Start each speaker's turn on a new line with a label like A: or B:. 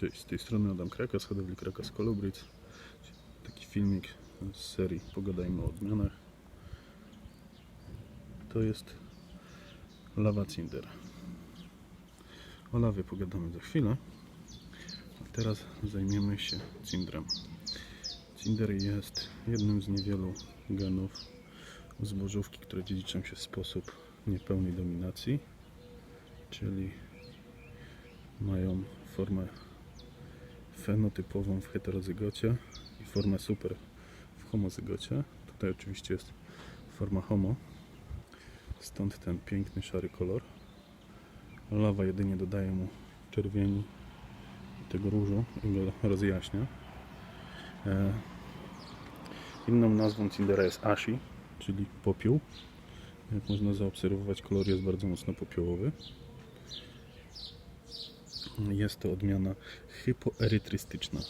A: Cześć, z tej strony Adam Kraka z hodowli Krakas Colubrids. Taki filmik z serii Pogadajmy o odmianach. To jest lawa Cinder. O lawie pogadamy za chwilę. A teraz zajmiemy się Cindrem. Cinder jest jednym z niewielu genów zbożówki, które dziedziczą się w sposób niepełnej dominacji, czyli mają formę fenotypową w heterozygocie i formę super w homozygocie. Tutaj oczywiście jest forma homo, stąd ten piękny szary kolor. Lawa jedynie dodaje mu czerwieni i tego różu i go rozjaśnia. Inną nazwą Cindera jest Ashi, czyli popiół. Jak można zaobserwować, kolor jest bardzo mocno popiołowy. Jest to odmiana hypoerytrystyczna.